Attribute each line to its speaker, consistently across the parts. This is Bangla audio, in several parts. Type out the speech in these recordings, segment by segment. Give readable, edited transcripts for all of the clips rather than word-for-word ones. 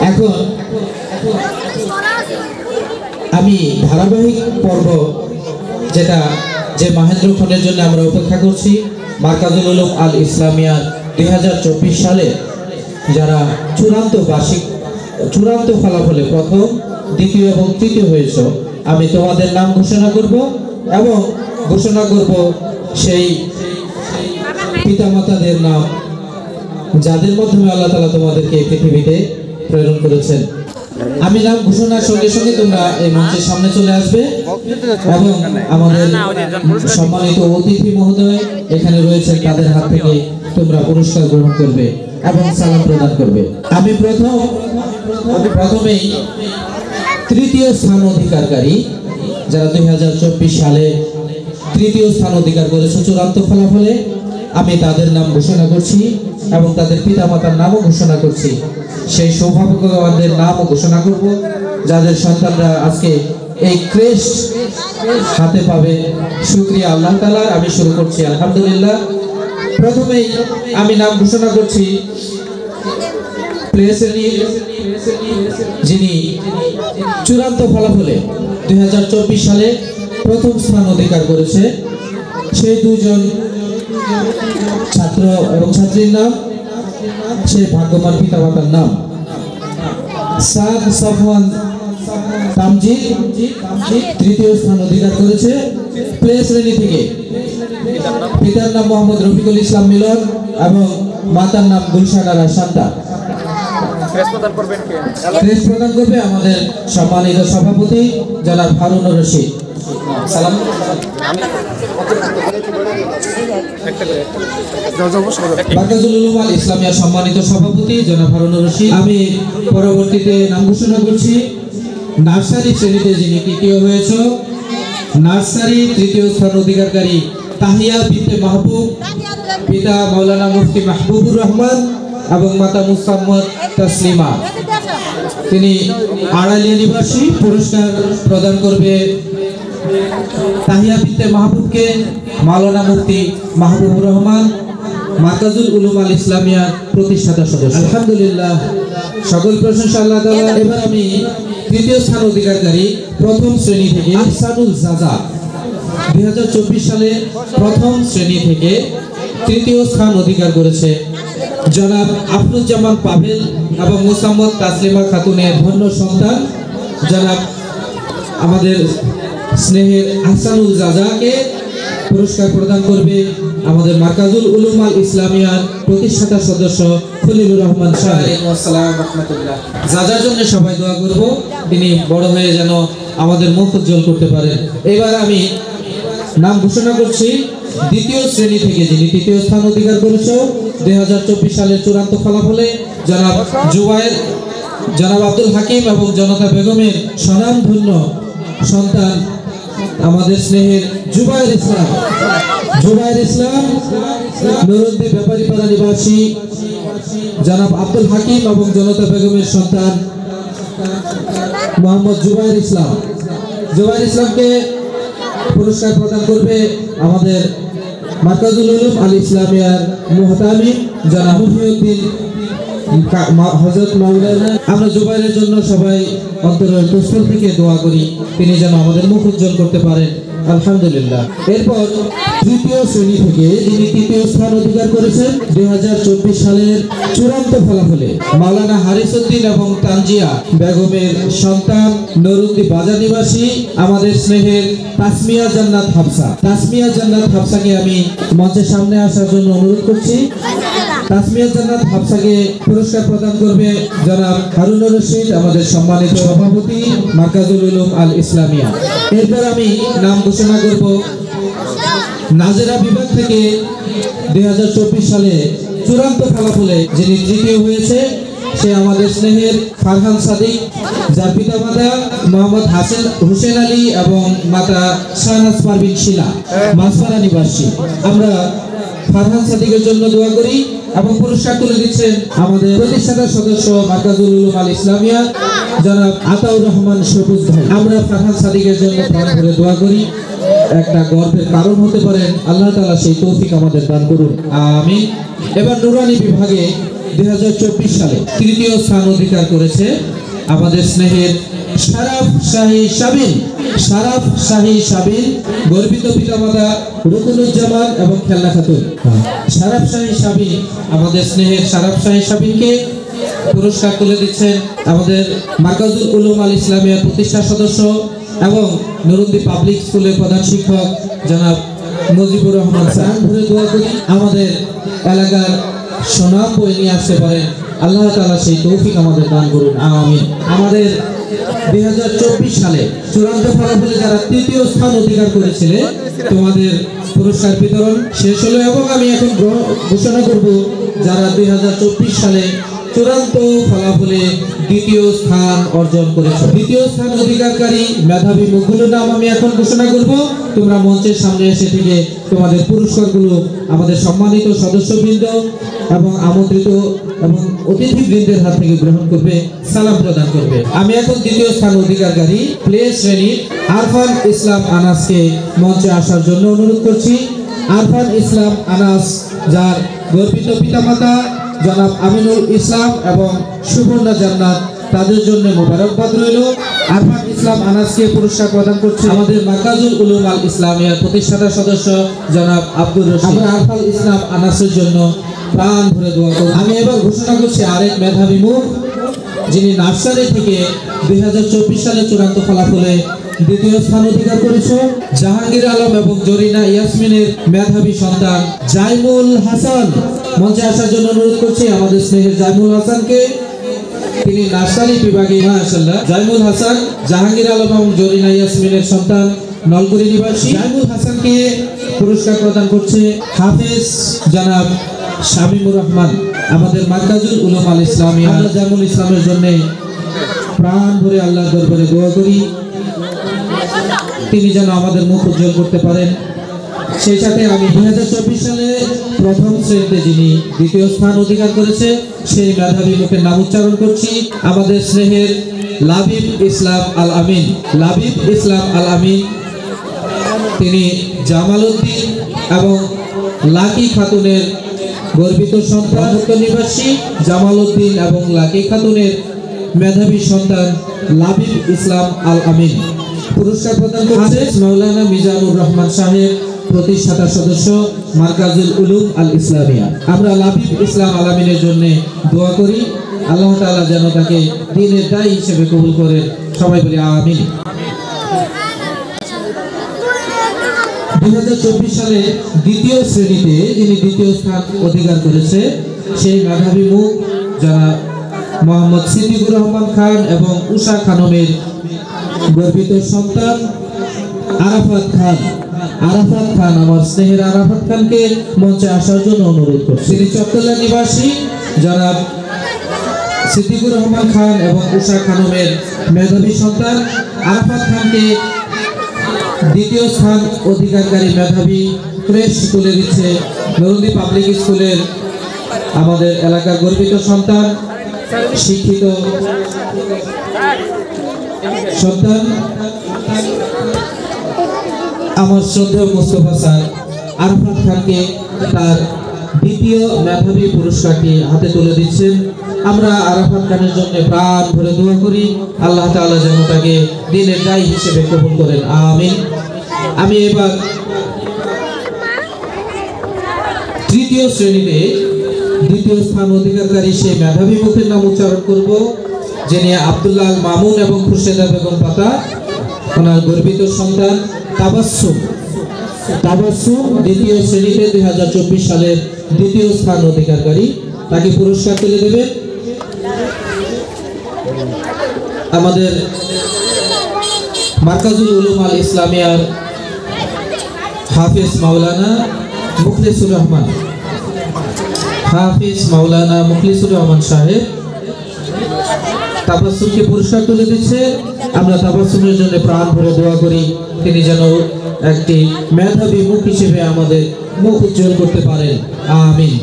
Speaker 1: এখন আমি ধারাবাহিক পর্ব যেটা যে মাহেন্দ্রক্ষণের জন্য আমরা অপেক্ষা করছি, মার্কাজুল উলুম আল ইসলামিয়া 2024 সালে যারা চূড়ান্ত ফলাফলে প্রথম, দ্বিতীয় এবং তৃতীয় হয়েছ, আমি তোমাদের নাম ঘোষণা করব এবং ঘোষণা করব সেই পিতামাতাদের নাম যাদের মাধ্যমে আল্লাহ তাআলা তোমাদেরকে পৃথিবীতে প্রেরণ করেছেন। আমি নাম ঘোষণার সঙ্গে সঙ্গে তোমরা এই মঞ্চের সামনে চলে আসবে এবং আমাদের সম্মানিত অতিথি মহোদয় এখানে রয়েছেন, তাদের হাত থেকে তোমরা পুরস্কার গ্রহণ করবে এবং সালাম প্রদান করবে। আমি প্রথমেই তৃতীয় স্থান অধিকারী যারা 2024 সালে তৃতীয় স্থান অধিকার করেছে চূড়ান্ত ফলাফলে, আমি তাদের নাম ঘোষণা করছি এবং তাদের পিতামাতার নামও ঘোষণা করছি। সেই সৌভাগ্যবানদের নামও ঘোষণা করব যাদের সন্তানরা আজকে এই ক্রেস্ট হাতে পাবে। শুকরিয়া আল্লাহ তাআলার। আমি শুরু করছি আলহামদুলিল্লাহ। প্রথমেই আমি নাম ঘোষণা করছি যিনি চূড়ান্ত ফলাফলে 2024 সালে প্রথম স্থান অধিকার করেছে সেই দুজন ছাত্র এবং ছাত্রীর নাম, সেই ভাগ্যবান পিতামাতার নাম সাদ সাফওয়ান তামজিদ, তৃতীয় স্থান অধিকার করেছে প্লে শ্রেণী থেকে। পিতার নাম মোহাম্মদ রফিকুল ইসলাম মিলন এবং মাতার নাম গুলশান আরা শান্তা। ক্রেস্ট প্রদান করবে আমাদের সম্মানিত সভাপতি জনাব হারুনুর রশিদ। সালাম। মার্কাজুল উলুম আল ইসলামিয়া সম্মানিত সভাপতি জনাব হারুনুর রশিদ। আমি পরবর্তীতে নাম ঘোষণা করছি নার্সারি শ্রেণীতে যিনি তৃতীয় হয়েছ, নার্সারি তৃতীয় স্থান অধিকারী তাহিয়া বিনতে মাহবুব, পিতা মাওলানা মুফতি মাহবুবুর রহমান এবং মাতা মুসাম্মদ তাসলিমা। তিনি আড়ালিয়া নিবাসী। পুরস্কার প্রদান করবে তাহিয়া বিনতে মাহবুবকে মাওলানা মুফতি মাহবুবুর রহমান, মার্কাজুল উলুম আল ইসলামিয়া প্রতিষ্ঠাতা সদস্য। আলহামদুলিল্লাহ, সকল প্রশংসা আল্লাহ তাআলার। এবার আমি তৃতীয় স্থান অধিকারী প্রথম শ্রেণী থেকে আহসানুল জাযা 2024 সালে প্রথম শ্রেণী থেকে তৃতীয় স্থান অধিকার করেছে জনাব আফরুজ্জামান পাভেল এবং মুসাম্মদ তাসলিমা খাতুনের ধন্য সন্তান জনাব আমাদের স্নেহের আহসানুল জাযাকে পুরস্কার প্রদান করবে আমাদের মার্কাজুল উলুম আল ইসলামিয়ার প্রতিষ্ঠাতা সদস্য খলিলুর রহমান সাহেব। আসসালামু রাহমাতুল্লাহ। জাযার জন্য সবাই দোয়া করব, তিনি বড় হয়ে যেন আমাদের মুখ উজ্জ্বল করতে পারেন। এবার আমি নাম ঘোষণা করছি দ্বিতীয় শ্রেণী থেকে যিনি তৃতীয় স্থান অধিকার করেছে 2024 সালের চূড়ান্ত ফলাফলে জনাব আব্দুল হাকিম এবং জনতা বেগমের স্বনামধন্য সন্তান আমাদের স্নেহের জুবায়ের ইসলাম নুরুদ্দি ব্যাপারীপাড়া নিবাসী জনাব আব্দুল হাকিম এবং জনতা বেগমের সন্তান মোহাম্মদ জুবায়ের ইসলামকে পুরস্কার প্রদান করবে আমাদের মার্কাজুল উলুম আল ইসলামিয়ার মুহতামিম জনাব মুফিউদ্দিন হযরত মাওলানা। আমরা জুবাইরের জন্য সবাই অন্তরের তসফল থেকে দোয়া করি, তিনি যেন আমাদের মুখ উজ্জ্বল করতে পারেন। আলহামদুলিল্লাহ। এরপর তৃতীয় শ্রেণী থেকে যিনি তৃতীয় স্থান অধিকার করেছেন 2024 সালের চূড়ান্ত ফলাফলে মাওলানা হারিসউদ্দিন এবং তানজিয়া বেগমের সন্তান নুরুদ্দি বাজার নিবাসী আমাদের স্নেহের তাসমিয়া জান্নাত হাফসাকে আমি মঞ্চের সামনে আসার জন্য অনুরোধ করছি। তাসমিয়া জান্নাত হাফসাকে পুরস্কার প্রদান করবে জনাব হারুনুর রশিদ, আমাদের সম্মানিত সভাপতি মার্কাজুল উলুম আল ইসলামিয়া। এরপর আমি নাম ঘোষণা করব নাজেরা বিভাগ থেকে 2024 সালে চূড়ান্ত ফলাফলে যিনি তৃতীয় হয়েছে সে আমাদের স্নেহের ফারহান সাদিক, যার পিতামাতা মোহাম্মদ হোসেন আলী এবং মাতা শাহনাজ পারভিন শিলা, মাছপাড়া নিবাসী। আমরা ফারহান সাদিকের জন্য দোয়া করি এবং পুরস্কার তুলে দিচ্ছেন আমাদের প্রতিষ্ঠাতা সদস্য মার্কাজুল উলুম আল ইসলামিয়া জনাব আতাউর রহমান সবুজ ভাই। আমরা ফারহান সাদিকের জন্য প্রাণ ভরে দোয়া করি, একটা গর্বের কারণ হতে পারেন, আল্লাহ তাআলা সেই তৌফিক আমাদের দান করুন, আমিন। এবার নুরানি বিভাগে 2024 সালে তৃতীয় স্থান অধিকার করেছে আমাদের স্নেহের শারাফ শাহী শাবিন গর্বিত পিতামাতা রুকুনুজ্জামান এবং খেলনা খাতুন। শারাফ শাহী শাবিন, আমাদের স্নেহের শারাফ শাহী শাবিনকে পুরস্কার তুলে দিচ্ছেন আমাদের মার্কাজুল উলুম আল ইসলামিয়ার প্রতিষ্ঠা সদস্য এবং নুরুন্দি পাবলিক স্কুলের প্রধান শিক্ষক জনাব মুজিবুর রহমান স্যার। ধরে দোয়া করি আমাদের এলাকার সুনাম বয়ে নিয়ে আসতে পারেন, আল্লাহ তাআলা সেই তৌফিক আমাদের দান করুন, আমিন। আমাদের 2024 সালে চূড়ান্ত ফলাফলে যারা তৃতীয় স্থান অধিকার করেছিলেন তোমাদের পুরস্কার বিতরণ শেষ হলো এবং আমি এখন ঘোষণা করব যারা 2024 সালে চূড়ান্ত ফলাফলে দ্বিতীয় স্থান অর্জন করেছে। দ্বিতীয় স্থান অধিকারকারী মেধাবী মুখগুলোর নাম আমি এখন ঘোষণা করব। তোমরা মঞ্চের সামনে এসে থেকে তোমাদের পুরস্কারগুলো আমাদের সম্মানিত সদস্যবৃন্দ এবং আমন্ত্রিত এবং অতিথিবৃন্দের হাত থেকে গ্রহণ করবে, সালাম প্রদান করবে। আমি এখন দ্বিতীয় স্থান অধিকারকারী প্লে শ্রেণীর আরফান ইসলাম আনাসকে মঞ্চে আসার জন্য অনুরোধ করছি। আরফান ইসলাম আনাস, যার গর্বিত পিতামাতা জনাব আমিনুল ইসলাম এবং সুবর্ণা জান্নাত, তাদের জন্য মোবারকবাদ রইল। আরফান ইসলাম আনাসকে পুরস্কার প্রদান করছে আমাদের মার্কাজুল উলুম আল ইসলামিয়ার প্রতিষ্ঠাতা সদস্য জনাব আব্দুর রশিদ। আরফান ইসলাম আনাসের জন্য প্রাণ ভরে দোয়া করব। আমি এবার ঘোষণা করছি আরেক মেধাবী মুখ, যিনি নার্সারি থেকে 2024 সালে চূড়ান্ত ফলাফলে দ্বিতীয় স্থান অধিকার করেছে। জাহাঙ্গীর আলম এবং জরিনা ইয়াসমিনের মেধাবী সন্তান জাইমুল হাসান, মঞ্চে আসার জন্য অনুরোধ করছি আমাদের স্নেহের জাইমুল হাসানকে। তিনি নার্সারি বিভাগে মাশাআল্লাহ। জাইমুল হাসান জাহাঙ্গীর আলম এবং জরিনা ইয়াসমিনের সন্তান, নলকুড়ি নিবাসী। জাইমুল হাসানকে পুরস্কার প্রদান করছে হাফেজ জনাব শামীমুর রহমান, আমাদের মার্কাজুল উলুম আল ইসলামিয়া। আমরা জাইমুল ইসলামের জন্য প্রাণ ভরে আল্লাহর দরবারে দোয়া করি তিনি যেন আমাদের মুখ উজ্জ্বল করতে পারেন। সেই সাথে আমি 2024 সালে প্রথম শ্রেণীতে যিনি দ্বিতীয় স্থান অধিকার করেছে সেই মেধাবী মুখের নাম উচ্চারণ করছি, আমাদের স্নেহের লাবিব ইসলাম আল আমিন। লাবিব ইসলাম আল আমিন তিনি জামালউদ্দিন এবং লাকি খাতুনের গর্বিত সন্তান, নিবাসী জামালউদ্দিন এবং লাকি খাতুনের মেধাবী সন্তান লাবিব ইসলাম আল আমিন। পুরস্কার প্রদান করছে মাওলানা মিজানুর রহমান সাহেব, প্রতিষ্ঠাতা সদস্য মার্কাজুল উলুম আল ইসলামিয়া। আমরা লাবিব ইসলাম আল আমিনের জন্য দোয়া করি, আল্লাহ তাআলা যেন তাকে দ্বীনের দায়ী হিসেবে কবুল করেন, সবাই বলি আমিন। 2024 সালে দ্বিতীয় শ্রেণীতে যিনি দ্বিতীয় স্থান অধিকার করেছে সেই মেধাবী মুখ যারা মোহাম্মদ সিদ্দিকুর রহমান খান এবং উষা খানমের গর্বিত সন্তান আরাফাত খান। আরাফাত খান, আমার স্নেহের আরাফাত খানকে মঞ্চে আসার জন্য অনুরোধ করছি। তিনি চট্টগ্রাম নিবাসী জনাব সিদ্দিকুর রহমান খান এবং উষা খানমের মেধাবী সন্তান আরাফাত খানকে দ্বিতীয় স্থান অধিকারকারী মেধাবী প্রেস তুলে দিচ্ছে নুরুন্দি পাবলিক স্কুলের আমাদের এলাকার গর্বিত সন্তান, শিক্ষিত সন্তান আমার শ্রদ্ধেয় মোস্তফা স্যার আরাফাত খানকে তার দ্বিতীয় মেধাবী পুরস্কারটি হাতে তুলে দিচ্ছেন। আমরা আরাফাত খানের জন্য প্রাণ ভরে দোয়া করি, আল্লাহ তাআলা যেন তাকে দ্বীনের দায়ী হিসেবে কবুল করেন, আমিন। আমি এবার তৃতীয় শ্রেণীতে দ্বিতীয় স্থান অধিকারকারী সেই মেধাবী মুখের নাম উচ্চারণ করব, যিনি আব্দুল্লাহ আল মামুন এবং খুরশেদা বেগম পাতা, ওনার গর্বিত সন্তান তাবাসসুম। তাবাসসুম দ্বিতীয় শ্রেণীতে 2024 সালের দ্বিতীয় স্থান অধিকারকারী, তাকে পুরস্কার তুলে দেবে আমাদের মার্কাজুল উলুম আল ইসলামিয়ার হাফেজ মাওলানা মুখলিসুর রহমান। হাফেজ মাওলানা মুখলিসুর রহমান সাহেব তাবাসসুমকে পুরস্কার তুলে দিচ্ছে। আমরা তাবাসসুমের জন্য প্রাণ ভরে দোয়া করি তিনি যেন একটি মেধাবী মুখ হিসেবে আমাদের মুখ উজ্জ্বল করতে পারেন, আমিন।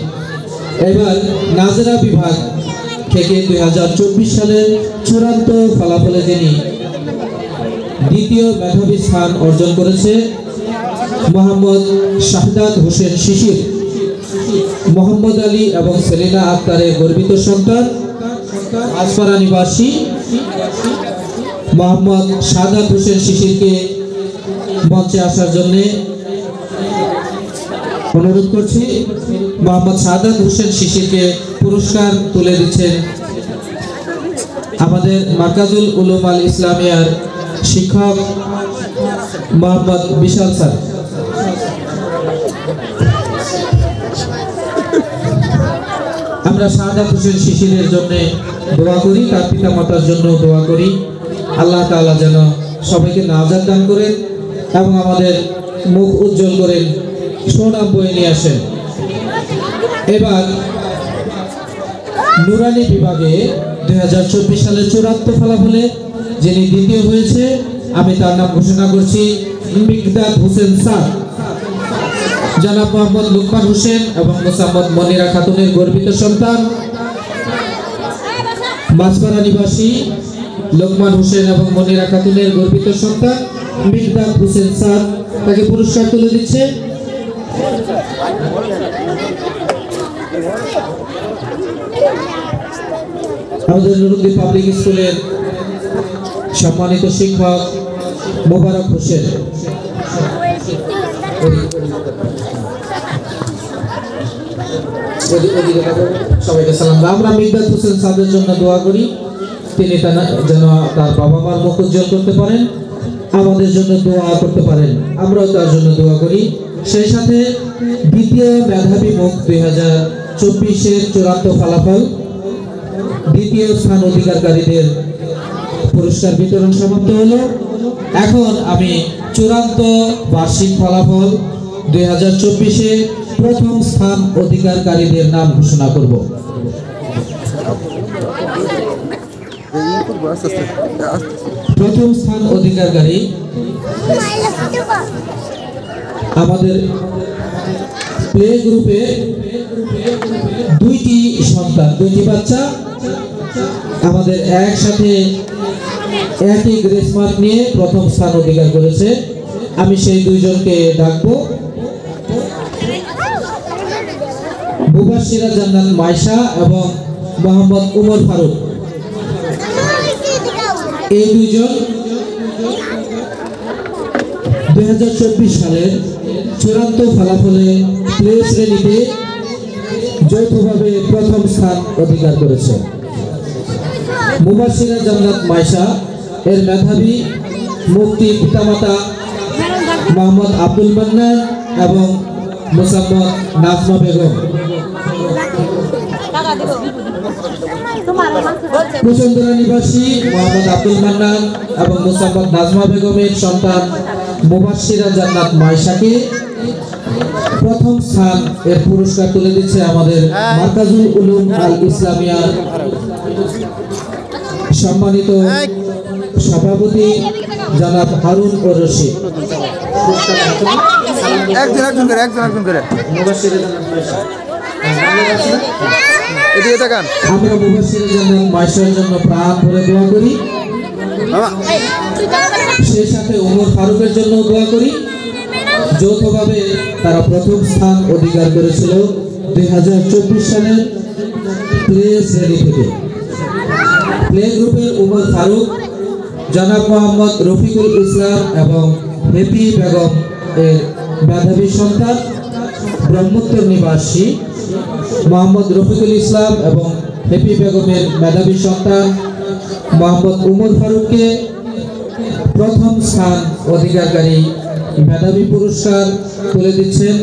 Speaker 1: এবার নাজরা বিভাগ থেকে 2024 সালের চূড়ান্ত ফলাফলে যিনি দ্বিতীয় মেধাবী স্থান অর্জন করেছে মোহাম্মদ শাহদাত হোসেন শিশির। মোহাম্মদ আলী এবং সেলিনা আক্তারের গর্বিত সন্তান আজপাড়া নিবাসী মোহাম্মদ সাদাত হোসেন শিশিরকে মঞ্চে আসার জন্য অনুরোধ করছি। মোহাম্মদ সাদাত হোসেন শিশিরকে পুরস্কার তুলে দিচ্ছেন আমাদের মার্কাজুল উলুম আল ইসলামিয়ার শিক্ষক মোহাম্মদ বিশাল স্যার। আমরা সাদাত হোসেন শিশিরের জন্য দোয়া করি, তার পিতামাতার জন্য দোয়া করি। আল্লাহ তাআলা যেন সবাইকে নাজাত দান করেন এবং আমাদের মুখ উজ্জ্বল করেন, সুনাম বয়ে নিয়ে আসেন। এবার নুরানি বিভাগে 2024 সালের চূড়ান্ত ফলাফলে যিনি দ্বিতীয় হয়েছে, আমি তার নাম ঘোষণা করছি মিকদাদ হোসেন স্যার। জনাব মোহাম্মদ লুকমান হোসেন এবং মোসাম্মদ মনিরা খাতুনের গর্বিত সন্তান মাছপাড়া নিবাসী লোকমান হোসেন এবং মনিরা খাতুনের গর্বিত সন্তান মিকদাদ হোসেন স্যার তাকে পুরস্কার তুলে দিচ্ছে। আমাদের নুরুদ্দিন পাবলিক স্কুলের সম্মানিত শিক্ষক মোবারক হোসেন। সবাইকে সালাম। আমরা মিকদাদ হোসেন স্যারের জন্য দোয়া করি, তিনি যেন তার বাবা মার মুখ উজ্জ্বল করতে পারেন, আমাদের জন্য দোয়া করতে পারেন, আমরাও তার জন্য দোয়া করি। সেই সাথে দ্বিতীয় মেধাবী মুখ 2024-এর চূড়ান্ত ফলাফল, দ্বিতীয় স্থান অধিকারীদের পুরস্কার বিতরণ সমাপ্ত হলো। এখন আমি চূড়ান্ত বার্ষিক ফলাফল 2024-এ প্রথম স্থান অধিকারীদের নাম ঘোষণা করব। প্রথম স্থান অধিকারী আমাদের প্লে গ্রুপে দুইটি সন্তান, দুইটি বাচ্চা আমাদের একসাথে একই গ্রেস মার্ক নিয়ে প্রথম স্থান অধিকার করেছে। আমি সেই দুইজনকে ডাকবো। মুবাশশিরা জান্নাত মাইশা এবং মোহাম্মদ উমর ফারুক, এই দুইজন 2024 সালের চূড়ান্ত ফলাফলে প্লে শ্রেণীতে যৌথভাবে প্রথম স্থান অধিকার করেছে। মুবাশশিরা জান্নাত মাইশা এর মেধাবী মুফতি পিতামাতা মোহাম্মদ আব্দুল মান্নান এবং মোসাম্মদ নাজমা বেগম। কুচন্দরা নিবাসী মোহাম্মদ আব্দুল মান্নান এবং মোসাম্মদ নাজমা বেগমের সন্তান মুবাশশিরা জান্নাত মাইশাকে প্রথম স্থান এর পুরস্কার তুলে দিচ্ছে আমাদের মার্কাজুল উলুম আল ইসলামিয়ার সম্মানিত সভাপতি জনাব হারুন ও রশিদ। আমরা মুবাশশিরা জান্নাত মাইশার জন্য প্রাণ ভরে দোয়া করি, সেই সাথে উমর ফারুকের জন্য দোয়া করি। যৌথভাবে তারা প্রথম স্থান অধিকার করেছিল 2024 সালের প্লে শ্রেণী থেকে। প্লে গ্রুপের উমর ফারুক, জনাব মোহাম্মদ রফিকুল ইসলাম এবং হেপি বেগম এর মেধাবী সন্তান ব্রহ্মোত্তর নিবাসী মোহাম্মদ রফিকুল ইসলাম এবং হেপি বেগমের মেধাবী সন্তান মোহাম্মদ উমর ফারুককে প্রথম স্থান অধিকারী মেধাবী পুরস্কার তুলে দিচ্ছেন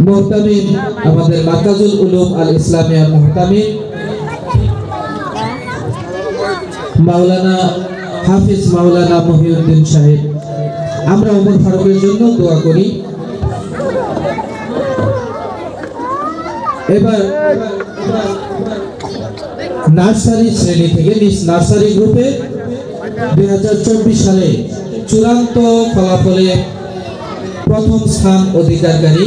Speaker 1: মুহতামিম, আমাদের মার্কাজুল উলুম আল ইসলামিয়া মুহতামিম মাওলানা হাফিজ মাওলানা মহিউদ্দিন সাহেব। আমরা উমর ফারুকের জন্য দোয়া করি। এবার নার্সারি শ্রেণী থেকে নার্সারি গ্রুপে 2024 সালে চূড়ান্ত ফলাফলে প্রথম স্থান অধিকারী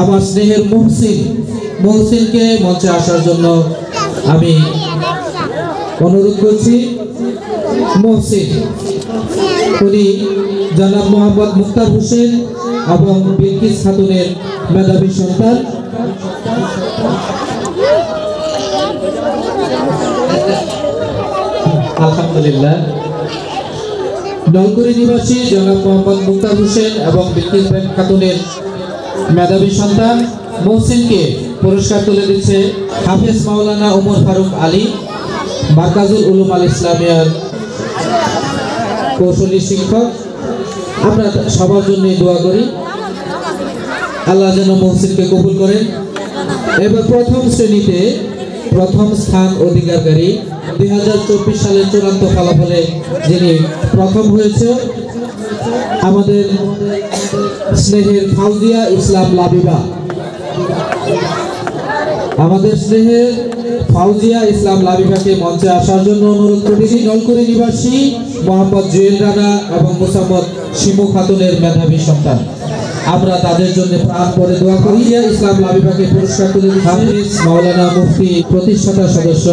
Speaker 1: আমার স্নেহের মহসিনকে মঞ্চে আসার জন্য আমি অনুরোধ করছি। মহসিন উনি জনাব মোহাম্মদ মুক্তার হোসেন এবং বিলকিস খাতুনের মেধাবী সন্তান। আলহামদুলিল্লাহ। নলকুড়ি নিবাসী জনাব মোহাম্মদ মুক্তার হোসেন এবং বিলকিস খাতুনের মেধাবী সন্তান মহসিনকে পুরস্কার তুলে দিচ্ছে হাফেজ মাওলানা ওমর ফারুক আলী, মারকাজুল উলুম আল ইসলামিয়ার কৌশলী শিক্ষক। আমরা সবার জন্য দোয়া করি, আল্লাহ যেন মহসিনকে কবুল করেন। এবার প্রথম শ্রেণীতে প্রথম স্থান অধিকারী 2024 সালের চূড়ান্ত ফলাফলে যিনি প্রথম হয়েছে আমাদের স্নেহের ফাউজিয়া ইসলাম লাবিবা। আমাদের স্নেহের ফাউজিয়া ইসলাম লাবিবাকে মঞ্চে আসার জন্য অনুরোধ করেছি। নলকুড়ি নিবাসী মোহাম্মদ জুয়েল রানা এবং মোসাম্মদ শিমু খাতুনের মেধাবী সন্তান। আমরা তাদের জন্য প্রাণ করে দোয়া করি। ইসলাম লাবিবাকে পুরস্কার তুলে হাফিজ মাওলানা মুফতি প্রতিষ্ঠাতা সদস্য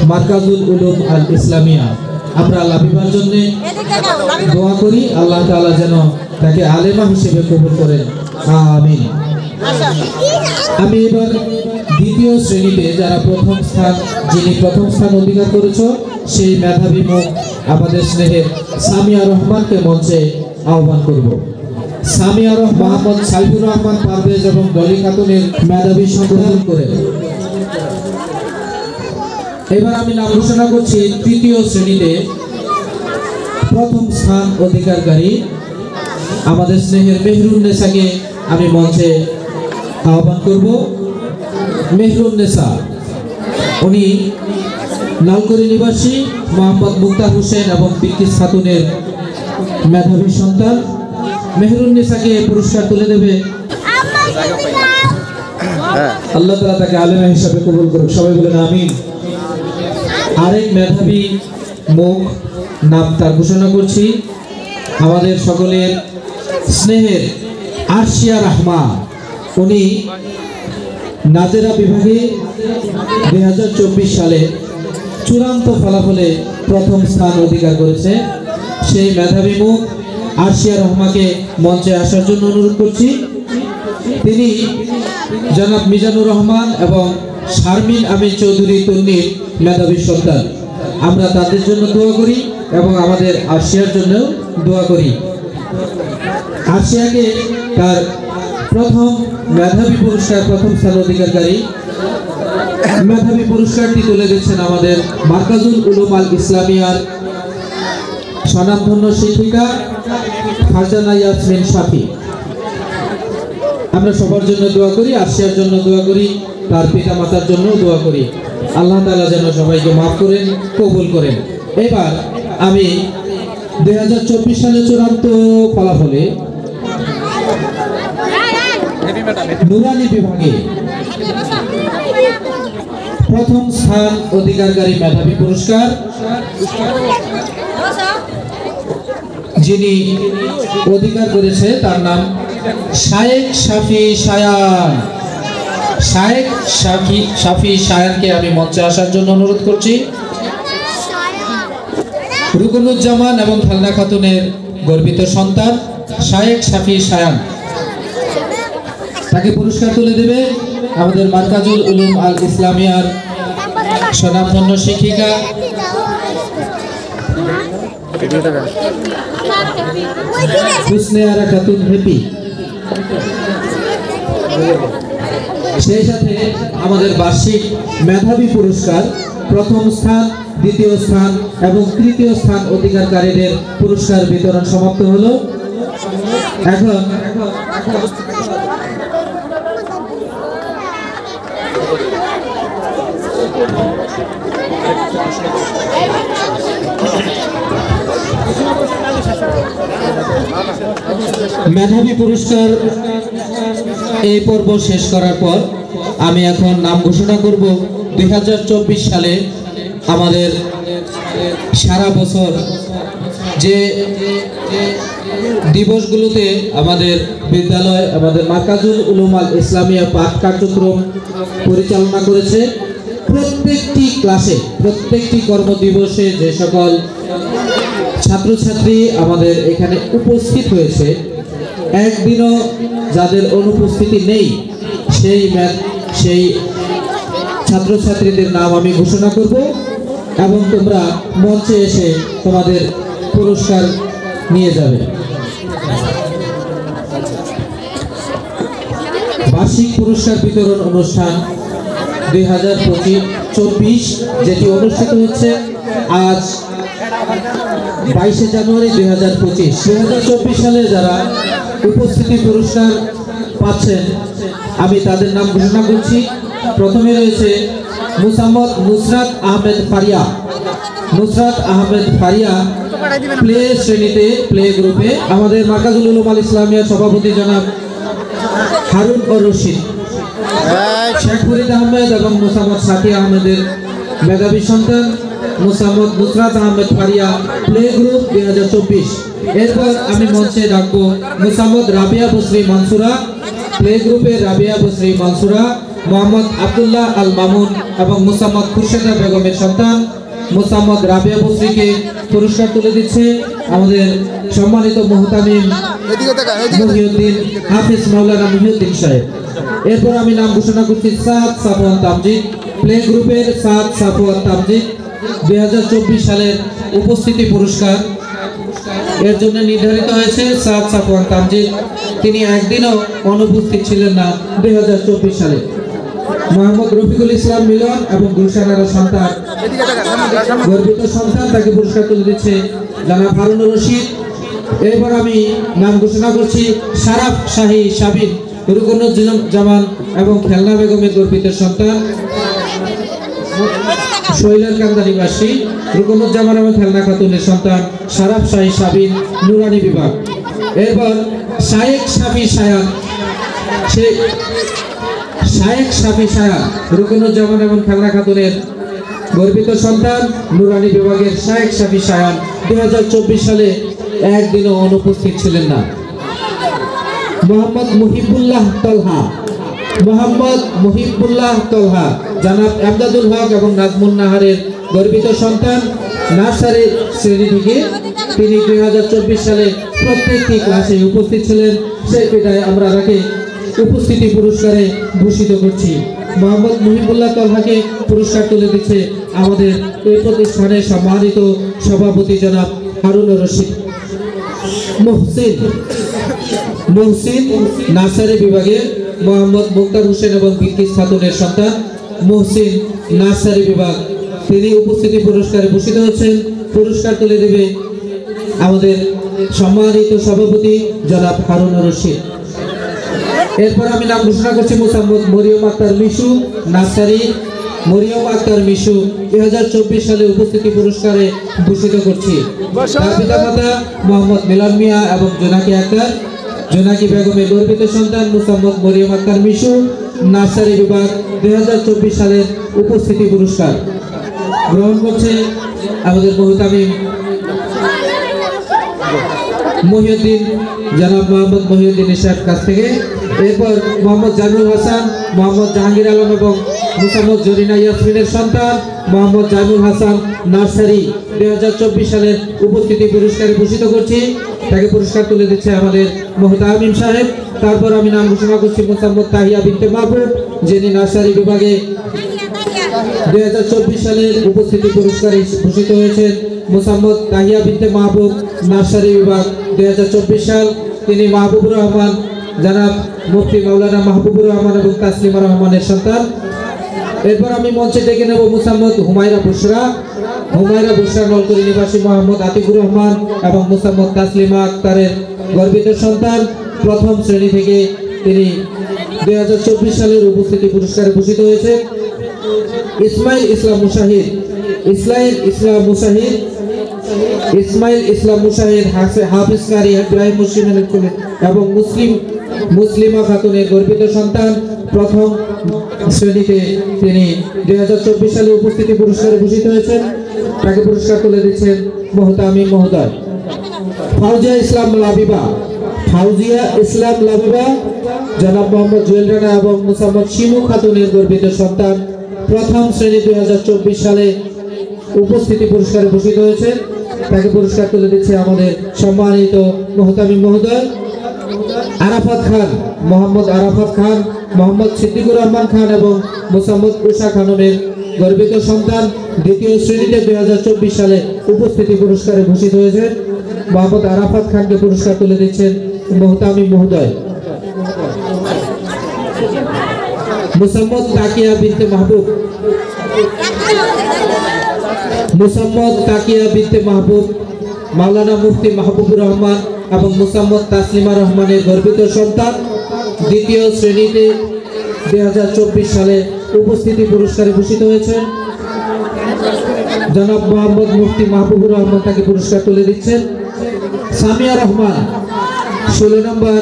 Speaker 1: মারকাজুল উলুম আল ইসলামিয়া। আমরা লাবিবার জন্য দোয়া করি, আল্লাহ তাআলা যেন তাকে আলেমা হিসেবে কবুল করেন, আমিন। আমি এবার দ্বিতীয় শ্রেণীতে যারা যিনি প্রথম স্থান অধিকার করেছ সেই মেধাবী মুখ আমাদের স্নেহের সামিয়া রহমানকে মঞ্চে আহ্বান করব। সামিয়া মোহাম্মদ সাইফুর রহমান পারভেজ এবং ডলি খাতুনের মেধাবী সংগ্রহণ করে এবার আমি নাম ঘোষণা করছি তৃতীয় শ্রেণীতে প্রথম স্থান অধিকারী আমাদের স্নেহের মেহরুন্নেসাকে আমি মঞ্চে আহ্বান করব। মেহরুন্নেসা উনি নলকুড়ি নিবাসী মোহাম্মদ মুক্তার হোসেন এবং বিলকিস খাতুনের মেধাবী সন্তান। মেহরুন্নেসাকে পুরস্কার তুলে দেবে, আল্লাহ তাআলা তাকে আলেমা হিসেবে কবুল করুক, সবাই বলেন আমিন। আরেক মেধাবী মুখ নাম তার ঘোষণা করছি আমাদের সকলের স্নেহের আরশিয়া রাহমা। উনি নাজেরা বিভাগে 2024 সালে চূড়ান্ত ফলাফলে প্রথম স্থান অধিকার করেছে। সেই মেধাবী মুখ আরশিয়া রহমাকে মঞ্চে আসার জন্য অনুরোধ করছি। তিনি জনাব মিজানুর রহমান এবং শারমিন আমিন চৌধুরী তন্নির মেধাবী সন্তান। আমরা তাদের জন্য দোয়া করি এবং আমাদের আরশিয়ার জন্য দোয়া করি। আরশিয়াকে তার প্রথম মেধাবী পুরস্কার প্রথম স্থান অধিকারী মেধাবী পুরস্কারটি তুলে দিচ্ছেন আমাদের মারকাজুল উলুম আল ইসলামিয়ার স্বনামধন্য শিক্ষিকা ফারজানা ইয়াসমিন শাফি। আমরা সবার জন্য দোয়া করি, আরশিয়ার জন্য দোয়া করি, তার পিতা মাতার জন্য দোয়া করি, আল্লাহ তাআলা যেন সবাইকে মাফ করেন, কবুল করেন। এবার আমি 2024 সালের চূড়ান্ত ফলাফলে নুরানি বিভাগে প্রথম স্থান অধিকারী মেধাবী পুরস্কার যিনি অধিকার করেছে তার নাম শায়েখ শাফি শায়ান। শায়েখ শাফি শায়ানকে আমি মঞ্চে আসার জন্য অনুরোধ করছি। রুকনুজ্জামান এবং খালনা খাতুনের গর্বিত সন্তান শায়েখ শাফি শায়ান, তাকে পুরস্কার তুলে দেবে আমাদের মারকাজুল উলুম আল ইসলামিয়ার স্বনামধন্য শিক্ষিকা হুসনেয়ারা খাতুন হেপি। সেই সাথে আমাদের বার্ষিক মেধাবী পুরস্কার প্রথম স্থান, দ্বিতীয় স্থান এবং তৃতীয় স্থান অধিকারীদের পুরস্কার বিতরণ সমাপ্ত হলো। এখন মেধাবী পুরস্কার এই পর্ব শেষ করার পর আমি এখন নাম ঘোষণা করব 2024 সালে আমাদের সারা বছর যে দিবসগুলোতে আমাদের বিদ্যালয় আমাদের মারকাজুল উলুম আল ইসলামিয়া পাঠ কার্যক্রম পরিচালনা করেছে। প্রত্যেকটি ক্লাসে প্রত্যেকটি কর্মদিবসে যে সকল ছাত্রছাত্রী আমাদের এখানে উপস্থিত হয়েছে, একদিনও যাদের অনুপস্থিতি নেই সেই ছাত্রছাত্রীদের নাম আমি ঘোষণা করব এবং তোমরা মঞ্চে এসে তোমাদের পুরস্কার নিয়ে যাবে। বার্ষিক পুরস্কার বিতরণ অনুষ্ঠান 2025 যেটি অনুষ্ঠিত হচ্ছে আজ 22 জানুয়ারি 2025 সালে যারা উপস্থিতি পুরস্কার পাচ্ছেন আমি তাদের নাম ঘোষণা করছি। প্রথমে রয়েছে মুসাম্মদ নুসরাত আহমেদ ফারিয়া। নুসরাত আহমেদ ফারিয়া প্লে শ্রেণীতে প্লে গ্রুপে। আমাদের মার্কাজুল উলুম আল ইসলামিয়া সভাপতি জনাব হারুন ও রশিদ, শেখ ফরিদ আহমেদ এবং মুসাম্মদ সাকি আহমেদের মেধাবী সন্তান মুসাম্মদ নুসরাত আহমেদ ফারিয়া প্লে গ্রুপ 2024। এরপর আমি মঞ্চে ডাকবো মুসাম্মদ রাবিয়া বসরি মানসুরা প্লে গ্রুপের রাবিয়া বসরি মানসুরা, মোহাম্মদ আব্দুল্লাহ আল মামুন এবং মুসাম্মদ খুরশেদা বেগমের সন্তান মুসাম্মদ রাবিয়া বসরিকে পুরস্কার তুলে দিচ্ছে আমাদের সম্মানিত মুহতামিম মহিউদ্দিন হাফিজ মাওলানা মহিউদ্দিন সাহেব। এরপর আমি নাম ঘোষণা করছি সাদ সাফওয়ান তামজিদ প্লে গ্রুপের সাদ সাফওয়ান তামজিদ 2024 সালের উপস্থিতি পুরস্কার এর জন্য নির্ধারিত হয়েছে সাদ সাফওয়ান তামজিদ। তিনি একদিনও অনুপস্থিত ছিলেন না 2024 সালে। মোহাম্মদ রফিকুল ইসলাম মিলন এবং গুলশানার সন্তান গর্বিত সন্তান, তাকে পুরস্কার তুলে দিচ্ছে জনাব হারুন রশিদ। এরপর আমি নাম ঘোষণা করছি শারাফ শাহী সাবিন রুকনুজ্জামান এবং খেলনা বেগমের গর্বিত সন্তান শৈলের কান্দা নিবাসী রুকনুজ্জামান এবং খেলনা খাতুনের সন্তান শারাফ শাহী সাবিন নুরানি বিভাগ। এরপর শায়েখ শাফি সায়ান রুকনুজ্জামান এবং খেলনা খাতুনের গর্বিত সন্তান নুরানি বিভাগের শায়েখ শাফি সায়ান 2024 সালে একদিনও অনুপস্থিত ছিলেন না। মোহাম্মদ মুহিবুল্লাহ তলহা জনাব আমদাদুল হক এবং নাজমুন নাহারের গর্বিত সন্তান নার্সারি শ্রেণী থেকে তিনি 2024 সালে প্রত্যেকটি ক্লাসে উপস্থিত ছিলেন। সেই বিধায় আমরা তাকে উপস্থিতি পুরস্কারে ভূষিত করছি। মোহাম্মদ মুহিবুল্লাহ তলহাকে পুরস্কার তুলে দিচ্ছে আমাদের এই প্রতিষ্ঠানের সম্মানিত সভাপতি জনাব হারুন রশিদ। মহসিন নার্সারি বিভাগে মোহাম্মদ মুক্তার হোসেন এবং বিলকিস খাতুনের সন্তান মহসিন নার্সারি বিভাগ, তিনি উপস্থিতি পুরস্কারে ভূষিত হচ্ছেন। পুরস্কার তুলে দেবে আমাদের সম্মানিত সভাপতি জনাব হারুন রশিদ। এরপর আমি নাম ঘোষণা করছি মুসাম্মদ মরিয়ম আক্তার মিশু নার্সারি মরিয়ম আক্তার মিশু 2024 সালে উপস্থিতি পুরস্কারে ভূষিত করছি। তার পিতামাতা মোহাম্মদ মিলন মিয়া এবং জোনাকি আক্তার জোনাকি বেগমের গর্বিত সন্তান মুসাম্মদ মরিয়ম আক্তার মিশু নার্সারি বিভাগ 2024 সালের উপস্থিতি পুরস্কার গ্রহণ করছে আমাদের মুহতামিম মহিউদ্দিন জনাব মোহাম্মদ মহিউদ্দিন সাহেব কাছ থেকে। এরপর মোহাম্মদ জানুল হাসান, মোহাম্মদ জাহাঙ্গীর আলম এবং মুসাম্মদ জরিনা ইয়াসমিনের সন্তান মোহাম্মদ জানুল হাসান নার্সারি 2024 সালের উপস্থিতি পুরস্কারে ভূষিত করছি। তাকে পুরস্কার তুলে দিচ্ছে আমাদের মুহতামিম সাহেব। তারপর আমি নাম ঘোষণা করছি মুসাম্মদ তাহিয়া বিনতে মাহবুব, যিনি নার্সারি বিভাগে 2024 সালের উপস্থিতি পুরস্কারে ভূষিত হয়েছেন। মুসাম্মদ তাহিয়া বিনতে মাহবুব নার্সারি বিভাগ 2024 সাল, তিনি মাহবুবুর রহমান জনাব মুফতি মাওলানা মাহবুবুর রহমান এবং তাসলিমা রহমানের সন্তান। এরপর আমি মঞ্চে ডেকে নেব মুসাম্মদ হুমায়রা বুশরা নলকুরি নিবাসী মোহাম্মদ আতিকুর রহমান এবং মুসাম্মদ তাসলিমা আক্তারের গর্বিত সন্তান প্রথম শ্রেণী থেকে তিনি 2024 সালের উপস্থিতি পুরস্কারে ভূষিত হয়েছে। ইসমাইল ইসলাম মুশাহিদ হাফিজ কারি ইব্রাহিম মুসলিম এবং মুসলিমা খাতুনের গর্বিত সন্তান প্রথম শ্রেণীতে তিনি 2024 সালে উপস্থিতি পুরস্কারে ভূষিত হয়েছেন। তাকে পুরস্কার তুলে দিচ্ছেন মুহতামিম মহোদয়। ফাউজিয়া ইসলাম লাবিবা জনাব মোহাম্মদ জুয়েল রানা এবং মুসাম্মদ শিমু খাতুনের গর্বিত সন্তান প্রথম শ্রেণী 2024 সালে উপস্থিতি পুরস্কারে ভূষিত হয়েছে। তাকে পুরস্কার তুলে দিচ্ছে আমাদের সম্মানিত মুহতামিম মহোদয় আরাফাত খান, মোহাম্মদ আরাফাত খান, মোহাম্মদ সিদ্দিকুর রহমান খান এবং মোসাম্মদ উষা খানমের গর্বিত সন্তান দ্বিতীয় শ্রেণীতে 2024 সালে উপস্থিতি পুরস্কারে ভূষিত হয়েছেন। মোহাম্মদ আরাফাত খানকে পুরস্কার তুলে দিচ্ছেন মুহতামিম মহোদয়। মোসাম্মদ তাকিয়া বিনতে মাহবুব, মোসাম্মদ তাকিয়া বিনতে মাহবুব, মাওলানা মুফতি মাহবুবুর রহমান এবং মোসাম্মদ তাসলিমা রহমানের গর্বিত সন্তান দ্বিতীয় শ্রেণীতে 2024 সালে উপস্থিতি পুরস্কারে ভূষিত হয়েছেন। জনাব মোহাম্মদ মুফতি মাহবুবুর রহমান তাকে পুরস্কার তুলে দিচ্ছেন। সামিয়া রহমান 16 নম্বর,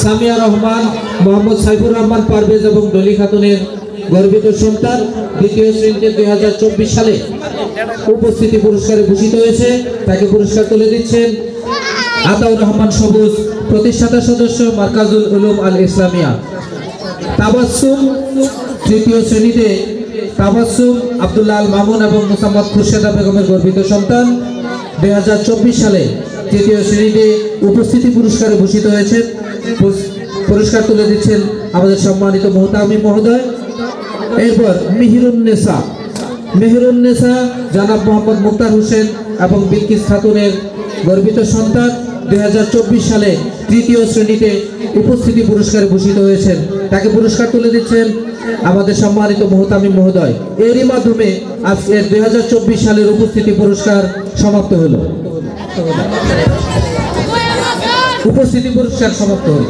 Speaker 1: সামিয়া রহমান, মোহাম্মদ সাইফুর রহমান পারভেজ এবং ডলি খাতুনের গর্বিত সন্তান দ্বিতীয় শ্রেণীতে 2024 সালে উপস্থিতি পুরস্কারে ভূষিত হয়েছে, তাকে পুরস্কার তুলে দিচ্ছেন আতাউর রহমান সবুজ, প্রতিষ্ঠাতা সদস্য মার্কাজুল উলুম আল ইসলামিয়া। তাবাসসুম তৃতীয় শ্রেণীতে তাবাসসুম আব্দুল্লাহ আল মামুন এবং মোসাম্মদ খুরশেদা বেগমের গর্বিত সন্তান 2024 সালে তৃতীয় শ্রেণীতে উপস্থিতি পুরস্কারে ভূষিত হয়েছে, পুরস্কার তুলে দিচ্ছেন আমাদের সম্মানিত মুহতামিম মহোদয়। এরপর মেহেরুন্নেসা জনাব মোহাম্মদ মুক্তার হোসেন এবং বিলকিস খাতুনের গর্বিত সন্তান 2024 সালে তৃতীয় শ্রেণীতে উপস্থিতি পুরস্কারে ভূষিত হয়েছেন, তাকে পুরস্কার তুলে দিচ্ছেন আমাদের সম্মানিত মুহতামিম মহোদয়। এরই মাধ্যমে আজকের 2024 সালের উপস্থিতি পুরস্কার সমাপ্ত হলো। উপস্থিতি পুরস্কার সমাপ্ত হলো।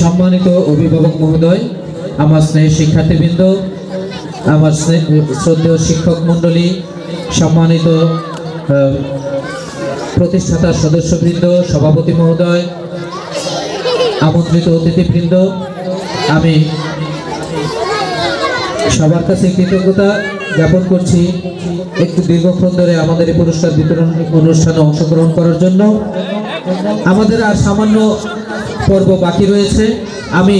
Speaker 1: সম্মানিত অভিভাবক মহোদয়, আমার স্নেহের শিক্ষার্থীবৃন্দ, আমার শ্রদ্ধেয় শিক্ষক মণ্ডলী, সম্মানিত প্রতিষ্ঠাতা সদস্যবৃন্দ, সভাপতি মহোদয়, আমন্ত্রিত অতিথিবৃন্দ, আমি সবার কাছে কৃতজ্ঞতা জ্ঞাপন করছি একটু দীর্ঘক্ষণ ধরে আমাদের এই পুরস্কার বিতরণ অনুষ্ঠানে অংশগ্রহণ করার জন্য। আমাদের আর সামান্য পর্ব বাকি রয়েছে। আমি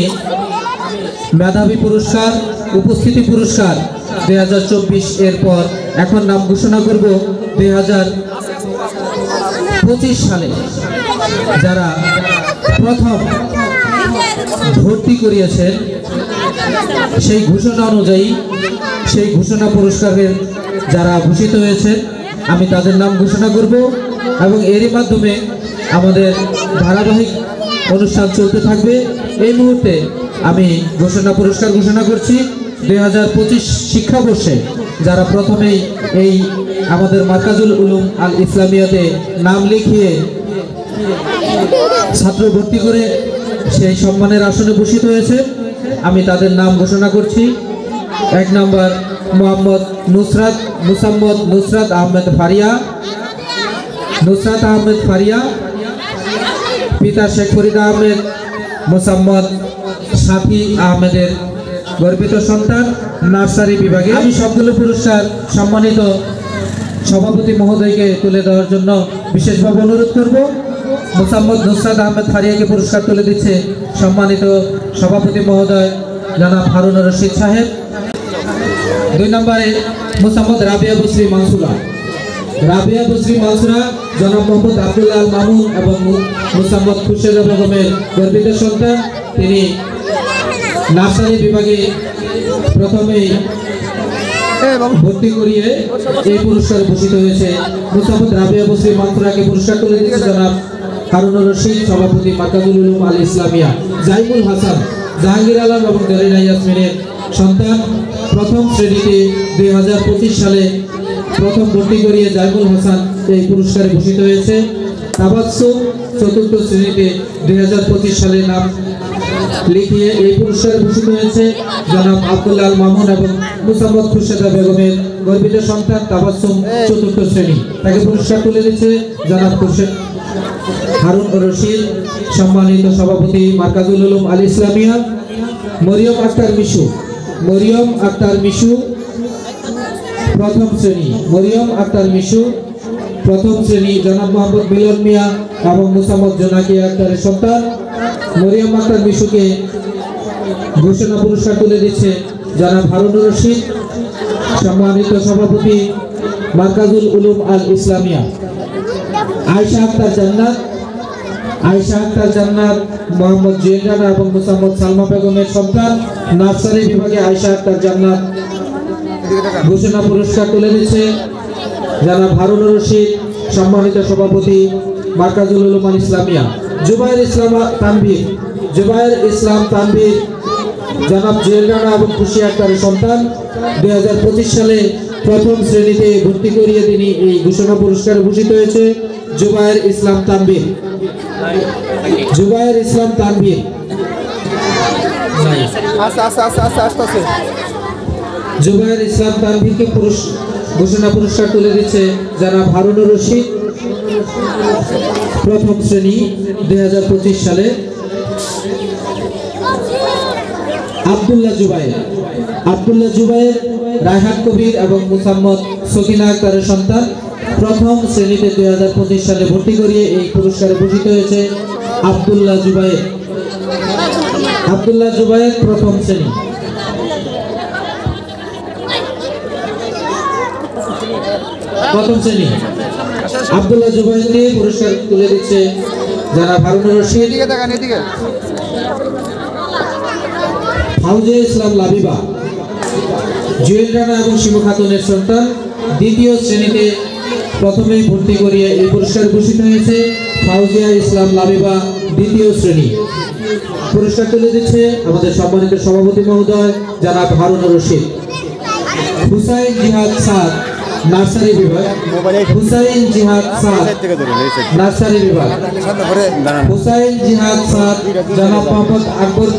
Speaker 1: মেধাবী পুরস্কার, উপস্থিতি পুরস্কার 2024 এর পর এখন নাম ঘোষণা করব 2025 সালে যারা প্রথম ভর্তি করিয়েছেন সেই ঘোষণা অনুযায়ী সেই ঘোষণা পুরস্কারের যারা ভূষিত হয়েছেন আমি তাদের নাম ঘোষণা করব এবং এরই মাধ্যমে আমাদের ধারাবাহিক অনুষ্ঠান চলতে থাকবে। এই মুহূর্তে আমি পুরস্কার ঘোষণা করছি 2025 শিক্ষাবর্ষে যারা প্রথমেই এই আমাদের মার্কাজুল উলুম আল ইসলামিয়াতে নাম লিখিয়ে ছাত্র ভর্তি করে সেই সম্মানের আসনে ভূষিত হয়েছে আমি তাদের নাম ঘোষণা করছি। 1 নম্বর মোহাম্মদ মুসাম্মদ নুসরাত আহমেদ ফারিয়া, পিতা শেখ ফরিদ আহমেদ, মোসাম্মদ শাফি আহমেদের গর্বিত সন্তান নার্সারি বিভাগে। আমি সবগুলো পুরস্কার সম্মানিত সভাপতি মহোদয়কে তুলে দেওয়ার জন্য বিশেষভাবে অনুরোধ করব। মোসাম্মদ নুসরাত আহমেদ ফারিয়াকে পুরস্কার তুলে দিচ্ছে সম্মানিত সভাপতি মহোদয় জনাব হারুন রশিদ সাহেব। 2 নম্বরে মোসাম্মদ রাবিয়া বসরি মানসুরা জনাব মোহাম্মদ আব্দুল্লাহ আল মামুন এবং মোসাম্মদ খুরশেদা বেগমের গর্বিত সন্তান। তিনি নার্সারি বিভাগে প্রথমেই ভর্তি করিয়ে এই পুরস্কারে ভূষিত হয়েছে। মোসাম্মদ রাবিয়া বসরি মানসুরাকে পুরস্কার তুলে দিচ্ছে জনাব হারুন রশিদ, সভাপতি মার্কাজুল উলুম আল ইসলামিয়া। জাইমুল হাসান, জাহাঙ্গীর আলম এবং জরিনা ইয়াসমিনের সন্তান প্রথম শ্রেণীতে 2025 সালে প্রথম ভর্তি করিয়ে জাইমুল হাসান এই পুরস্কারে ভূষিত হয়েছে। তাবাসসুম চতুর্থ শ্রেণীতে 2025 সালে নাম লিখিয়ে এই পুরস্কারে ভূষিত হয়েছে জনাব আব্দুল্লাহ আল মামুন এবং মোসাম্মদ খুরশেদা বেগমের গর্বিত সন্তান তাবাসসুম চতুর্থ শ্রেণী, তাকে পুরস্কার তুলে দিচ্ছে জনাব হারুন রশিদ, সম্মানিত সভাপতি মার্কাজুল উলুম আল ইসলামিয়া। মরিয়ম আক্তার মিশু প্রথম শ্রেণী মরিয়ম আক্তার মিশু, প্রথম শ্রেণী জনাব মোহাম্মদ মিলন মিয়া এবং মুসাম্মদ জোনাকি আক্তারের সন্তান। মরিয়ম আক্তার মিশুকে ঘোষণা পুরস্কার তুলে দিচ্ছে জনাব হারুনুর রশিদ, সম্মানিত সভাপতি মার্কাজুল উলুম আল ইসলামিয়া। আয়েশা আক্তার জান্নাত মোহাম্মদ জুয়েল রানা এবং মুসাম্মদ সালমা বেগমের সন্তান। নার্সারি বিভাগে আয়েশা আক্তার জান্নাত ঘোষণা পুরস্কার তুলে দিচ্ছে জনাব হারুনুর রশিদ, সম্মানিত সভাপতি মার্কাজুল উলুম আল ইসলামিয়া। জুবায়ের ইসলাম তানভীর জনাব জুয়েল রানা এবং খুশি আক্তারের সন্তান। 2025 সালে প্রথম শ্রেণীতে ভর্তি করিয়ে তিনি এই ঘোষণা পুরস্কারে ভূষিত হয়েছে। জুবায়ের ইসলাম তানভীর জুবায়ের ইসলাম তানভীরকে ঘোষণা পুরস্কার তুলে দিচ্ছে জনাব হারুনুর রশিদ, প্রথম শ্রেণী 2025 সালে। আব্দুল্লাহ জুবায়ের রায়হান কবির এবং মুসাম্মদ সকিনা আক্তারের সন্তান। প্রথম শ্রেণীতে 2025 সালে ভর্তি করিয়ে এই পুরস্কারে ভূষিত হয়েছে আব্দুল্লাহ জুবায়ের প্রথম শ্রেণী। আব্দুল্লাহ জুবায়েরকে পুরস্কার তুলে দিচ্ছে জনাব হারুনুর রশিদ। ফাউজিয়া ইসলাম লাবিবা জুয়েল রানা এবং শিমু খাতুনের সন্তান। দ্বিতীয় শ্রেণীতে প্রথমেই ভর্তি করিয়ে এই পুরস্কার ঘোষিত হয়েছে ফাউজিয়া ইসলাম লাবিবা, দ্বিতীয় শ্রেণী। পুরস্কার তুলে দিচ্ছে আমাদের সম্মানিত সভাপতি মহোদয় জনাব হারুনুর রশিদ। হুসাইন জিহাদ সাদ নার্সারি বিভাগ, জনাব মোহাম্মদ আকবর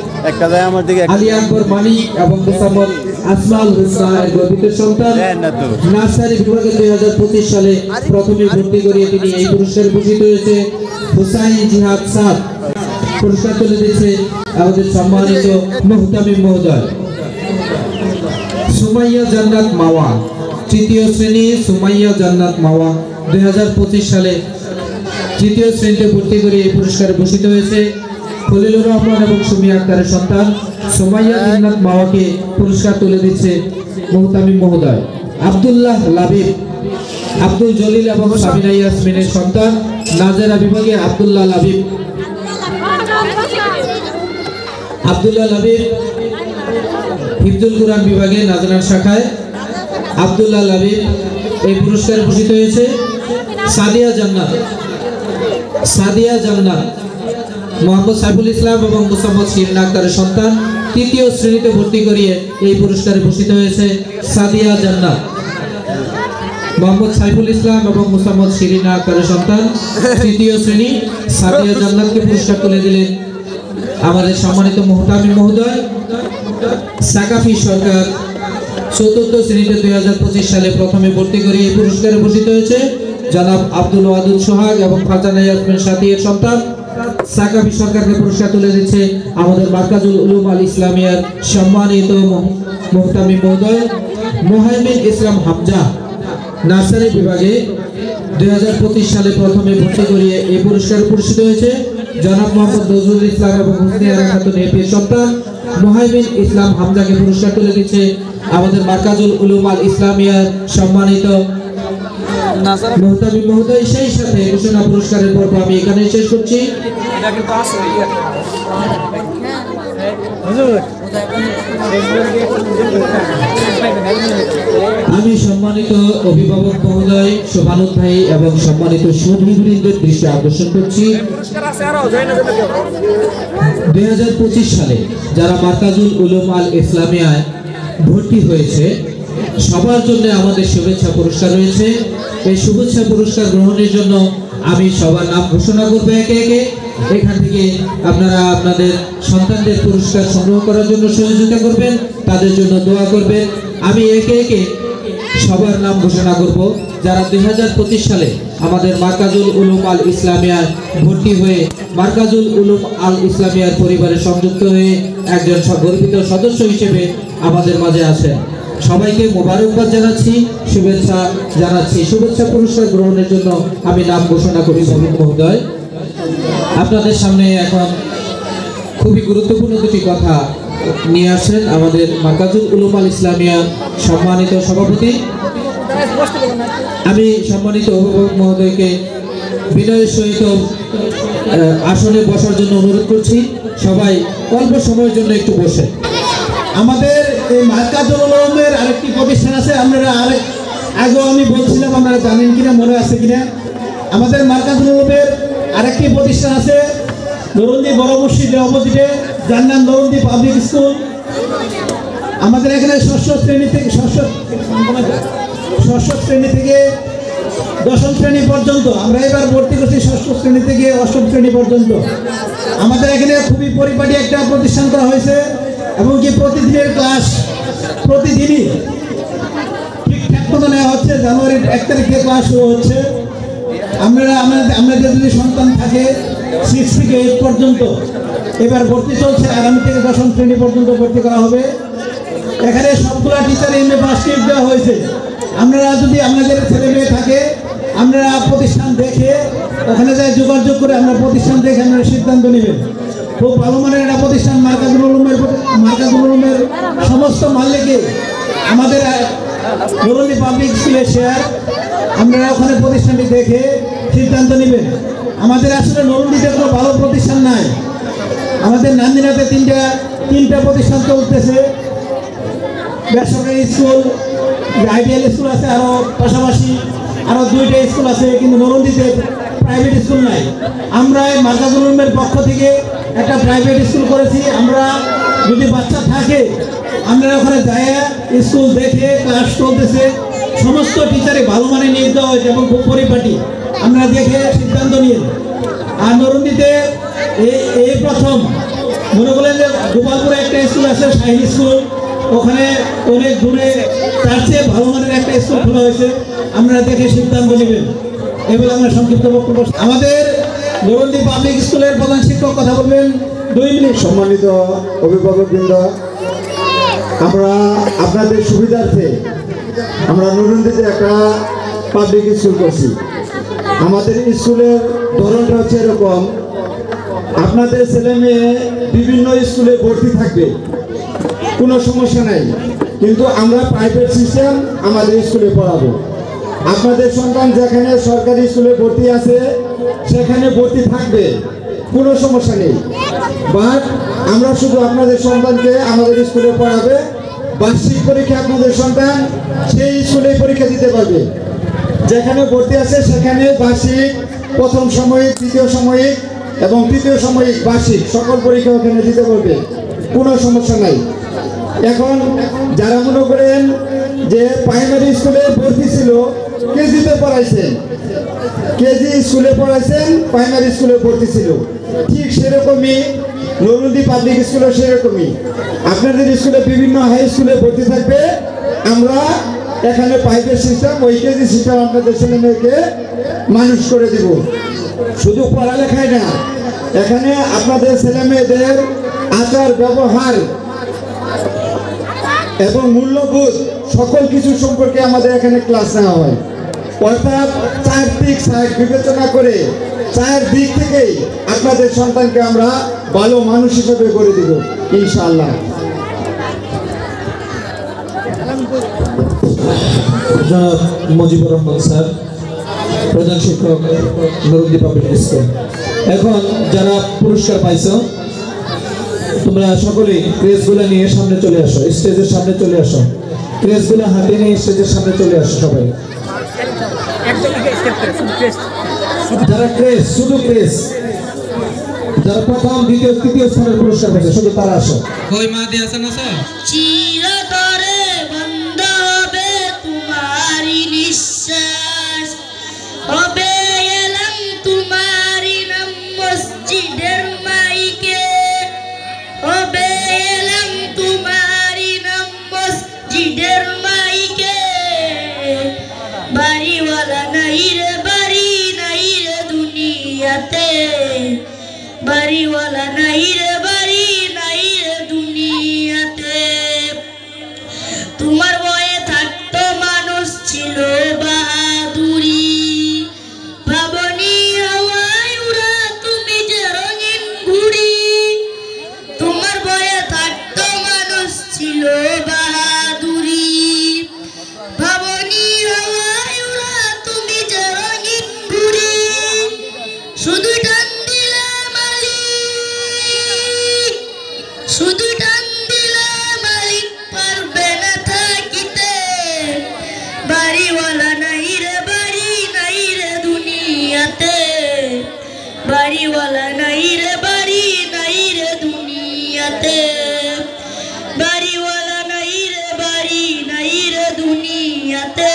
Speaker 1: আলী আকবর মানিক এবং মুসাম্মদ আসমাউল হুসনার গর্বিত সন্তান। নার্সারি বিভাগে 2025 সালে প্রথমে ভর্তি করিয়ে তিনি এই পুরস্কারে ভূষিত হয়েছে হুসাইন জিহাদ সাদ। পুরস্কার তুলে দিচ্ছে আমাদের সম্মানিত মুহতামিম মহোদয়। সুমাইয়া জান্নাত মাওয়া, তৃতীয় শ্রেণী সুমাইয়া জান্নাত মাওয়া 2025 সালে তৃতীয় শ্রেণীতে ভর্তি করে এই পুরস্কারে ভূষিত হয়েছে খলিলুর রহমান এবং সুমিয়া আক্তারের সন্তান। সুমাইয়া জান্নাত মাওয়াকে পুরস্কার তুলে দিচ্ছে মুহতামিম মহোদয়। আব্দুল্লাহ লাবিব, আব্দুল জলিল এবং সাবিনা ইয়াসমিনের সন্তান। নাজেরা বিভাগে আব্দুল্লাহ লাবিব হিফজুল কুরআন বিভাগে নাজরান শাখায় আব্দুল্লাহ লাবিব এই পুরস্কারে ভূষিত হয়েছে। সাদিয়া জান্নাত মোহাম্মদ সাইফুল ইসলাম এবং মুসাম্মদ শিরিন আক্তারের সন্তান। তৃতীয় শ্রেণীতে ভর্তি করিয়ে এই পুরস্কারে ভূষিত হয়েছে সাদিয়া জান্নাত। মোহাম্মদ সাইফুল ইসলাম এবং মুসাম্মদ শিরিন আক্তারের সন্তান। তৃতীয় শ্রেণী সাদিয়া জান্নাতকে পুরস্কার তুলে দিলেন আমাদের সম্মানিত মুহতামিম মহোদয়। সাকাফি সরকার চতুর্থ শ্রেণীতে 2025 সালে প্রথমে ভর্তি করে এই পুরস্কারে ভূষিত হয়েছে জনাব আব্দুল ওয়াদুদ সোহাগ এবং ফারজানা ইয়াসমিন সাথীর সন্তান। সাকাফি সরকারকে পুরস্কার তুলে দিচ্ছে আমাদের মার্কাজুল উলুম আল ইসলামিয়ার সম্মানিত মুহতামিম মহোদয়। মোহাইমিন ইসলাম হামজা নার্সারি বিভাগে 2025 সালে প্রথমে ভর্তি করিয়ে এই পুরস্কারে পুরস্কৃত হয়েছে জনাব মোহাম্মদ নজরুল ইসলাম এবং হুসনিয়ারা খাতুন এপির সন্তান। মোহাইমিন ইসলাম হামজাকে পুরস্কার তুলে দিচ্ছে আমাদের মার্কাজুল উলুম আল ইসলামিয়ার সম্মানিত মুহতামিম মহোদয়। সেই সাথে ঘোষণা পুরস্কারের পর্ব আমি এখানে শেষ করছি। আমি সম্মানিত অভিভাবক মহোদয়, শোভানুদ ভাই এবং সম্মানিত সুধীবৃন্দের দৃষ্টি আকর্ষণ করছি 2025 সালে যারা মার্কাজুল উলুম আল ইসলামিয়ায় ভর্তি হয়েছে সবার জন্য আমাদের শুভেচ্ছা পুরস্কার রয়েছে। এই শুভেচ্ছা পুরস্কার গ্রহণের জন্য আমি সবার নাম ঘোষণা করব একে একে। এখান থেকে আপনারা আপনাদের সন্তানদের পুরস্কার সংগ্রহ করার জন্য সহযোগিতা করবেন, তাদের জন্য দোয়া করবেন। আমি একে একে সবার নাম ঘোষণা করব যারা 2025 সালে আমাদের মার্কাজুল উলুম আল ইসলামিয়ার ভর্তি হয়ে মার্কাজুল উলুম আল ইসলামিয়ার পরিবারে সংযুক্ত হয়ে একজন গর্বিত সদস্য হিসেবে আমাদের মাঝে আছেন। সবাইকে মোবারকবাদ জানাচ্ছি, শুভেচ্ছা জানাচ্ছি। শুভেচ্ছা পুরস্কার গ্রহণের জন্য আমি নাম ঘোষণা করি সবিক মহোদয়। আপনাদের সামনে এখন খুবই গুরুত্বপূর্ণ দুটি কথা নিয়ে আসেন আমাদের মার্কাজুল উলুম আল ইসলামিয়া সম্মানিত সভাপতি। আমি সম্মানিত অভিভাবক মহোদয়কে বিনয়ের সহিত আসনে বসার জন্য অনুরোধ করছি। সবাই অল্প সময়ের জন্য একটু বসে।
Speaker 2: আমাদের এই মার্কাজুল উলুমের আরেকটি প্রতিষ্ঠান আছে, আপনারা আগেও আমি বলছিলাম, আপনারা জানেন কিনা, মনে আছে কিনা। আমাদের মার্কাজুল উলুমের আরেকটি প্রতিষ্ঠান আছে নরুন্দি বড় মসজিদের অপোজিটে, যার নাম নরুন্দি পাবলিক স্কুল। আমাদের এখানে ষষ্ঠ শ্রেণী থেকে দশম শ্রেণী পর্যন্ত, আমরা এবার ভর্তি করছি ষষ্ঠ শ্রেণী থেকে অষ্টম শ্রেণী পর্যন্ত। আমাদের এখানে খুবই পরিপাটি একটা প্রতিষ্ঠান করা হয়েছে এবং কি প্রতিদিনের ক্লাস প্রতিদিনই ঠিকঠাক মতো নেওয়া হচ্ছে। জানুয়ারির 1 তারিখে ক্লাস শুরু হচ্ছে। আমাদের যদি সন্তান থাকে 6 থেকে 8 পর্যন্ত, এবার ভর্তি চলছে, আগামী থেকে দশম শ্রেণী পর্যন্ত ভর্তি করা হবে। এখানে সবগুলা টিচার এমএ পাস দেওয়া হয়েছে। আপনারা যদি আপনাদের ছেলে মেয়ে থাকে, আপনারা প্রতিষ্ঠান দেখে ওখানে যায় যোগাযোগ করে আমরা প্রতিষ্ঠান দেখে আপনারা সিদ্ধান্ত নেবেন। খুব ভালো মানের একটা প্রতিষ্ঠান মার্কাজুল উলুমের সমস্ত মালিককে আমাদের নরুন্দি পাবলিক স্কুলের শেয়ার। আপনারা ওখানে প্রতিষ্ঠানটি দেখে সিদ্ধান্ত নেবেন। আমাদের আসলে নরুন্দিতে কোনো ভালো প্রতিষ্ঠান নাই। আমাদের নান্দিনাতে তিনটা প্রতিষ্ঠান চলতেছে, বেসরকারি স্কুল, আইডিয়াল স্কুল আছে, আরও পাশাপাশি আরও 2টা স্কুল আছে, কিন্তু নরুন্দিতে প্রাইভেট স্কুল নাই। আমরা এই মার্কাজুল উলুমের পক্ষ থেকে একটা প্রাইভেট স্কুল করেছি। আমরা যদি বাচ্চা থাকে, আমরা ওখানে যায় স্কুল দেখে ক্লাস চলতেছে, সমস্ত টিচারে ভালো মানে নিয়োগ দেওয়া হয়েছে এবং খুব পরিপাটি, আমরা দেখে সিদ্ধান্ত নিয়ে। আর নরুন্দিতে এই প্রথম মনে করলেন যে গোপালপুরে একটা স্কুল আছে, শাহিন স্কুল, ওখানে অনেক দূরে, তার চেয়ে ভালো মানের একটা স্কুল খোলা হয়েছে। আপনারা দেখে সিদ্ধান্ত নেবেন। এবার আমরা সংক্ষিপ্ত বক্তব্য। আমাদের নরুন্দি পাবলিক স্কুলের প্রধান শিক্ষক কথা বলবেন 2 মিনিট।
Speaker 3: সম্মানিত অভিভাবকবৃন্দ, আমরা আপনাদের সুবিধার্থে আমরা নরুন্দিতে একটা পাবলিক স্কুল করছি। আমাদের স্কুলের ধরনটা হচ্ছে এরকম, আপনাদের ছেলে মেয়ে বিভিন্ন স্কুলে ভর্তি থাকবে, কোনো সমস্যা নাই, কিন্তু আমরা প্রাইভেট সিস্টেম আমাদের স্কুলে পড়াবো। আপনাদের সন্তান যেখানে সরকারি স্কুলে ভর্তি আছে সেখানে ভর্তি থাকবে, কোনো সমস্যা নেই। বাট আমরা শুধু আপনাদের সন্তানকে আমাদের স্কুলে পড়াবে। বার্ষিক পরীক্ষা আপনাদের সন্তান সেই স্কুলে পরীক্ষা দিতে পারবে। যেখানে ভর্তি আছে সেখানে বার্ষিক, প্রথম সাময়িক, দ্বিতীয় সাময়িক এবং তৃতীয় সাময়িক বার্ষিক সকল পরীক্ষা ওখানে দিতে পারবে, কোনো সমস্যা নাই। এখন যারা মনে করেন যে প্রাইমারি স্কুলে ভর্তি ছিল, কেজিতে পড়াইছেন, কেজি স্কুলে পড়াইছেন, প্রাইমারি স্কুলে ভর্তি ছিল, ঠিক সেরকমই নরুন্দি পাবলিক স্কুলে সেরকমই আপনাদের স্কুলে বিভিন্ন হাই স্কুলে ভর্তি থাকবে। আমরা এখানে প্রাইভেট সিস্টেম, ওই কেজি সিস্টেম আপনাদের ছেলে মেয়েকে মানুষ করে দিব। শুধু পড়ালেখায় না, এখানে আপনাদের ছেলে মেয়েদের আচার ব্যবহার এবং মূল্যবোধ সকল কিছু সম্পর্কে আমাদের এখানে ক্লাস নেওয়া হয়। অর্থাৎ 4 দিক বিবেচনা করে 4 দিক থেকেই আপনাদের সন্তানকে আমরা ভালো মানুষ হিসেবে গড়ে দিব ইনশাআল্লাহ।
Speaker 1: জনাব মুজিবুর রহমান স্যার, প্রধান শিক্ষক নরুন্দি পাবলিক স্কুল। এখন যারা পুরস্কার পাইছো, তোমরা সকলেই ক্রেসগুলো নিয়ে সামনে চলে আসো, স্টেজের সামনে চলে আসো। ক্রেসগুলো হাতে নিয়ে স্টেজের সামনে চলে আসো সবাই। যারা ক্রেস, শুধু ক্রেস, যারা প্রথম, দ্বিতীয়, তৃতীয় স্থানের পুরস্কার পেয়েছে, শুধু তারা আসো।
Speaker 4: কই মা দিয়ে আছেন না স্যার?
Speaker 5: চিরতরে বন্ধ হবে তোমারি নিঃশ্বাস, হবে এলাম তোমারি নাম মসজিদের মাইকে, হবে এলাম তোমারি নাম মসজিদের মাইকে। বাড়িওয়ালা নাই রে, বাড়ি নাই রে দুনিয়াতে, বাড়িওয়ালা নাই রে, বাড়ি নাই রে দুনিয়াতে। দুনিয়াতে বাড়িওয়ালা নাই রে দুনিয়াতে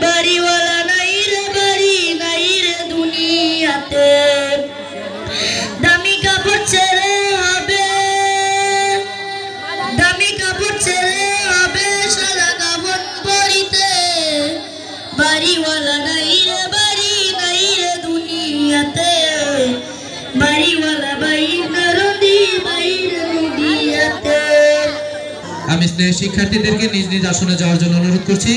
Speaker 5: বাড়িওয়ালা নাই রে দুনিয়াতে দামি কাপড় ছেড়ে হবে সাদা কাপড় পরিতে বাড়িওয়ালা নাই রে দুনিয়াতে বাড়িওয়ালা বাইরে নদীয়াতে।
Speaker 1: আমি স্নেহ শিক্ষার্থীদেরকে নিজ নিজ আসনে যাওয়ার জন্য অনুরোধ করছি।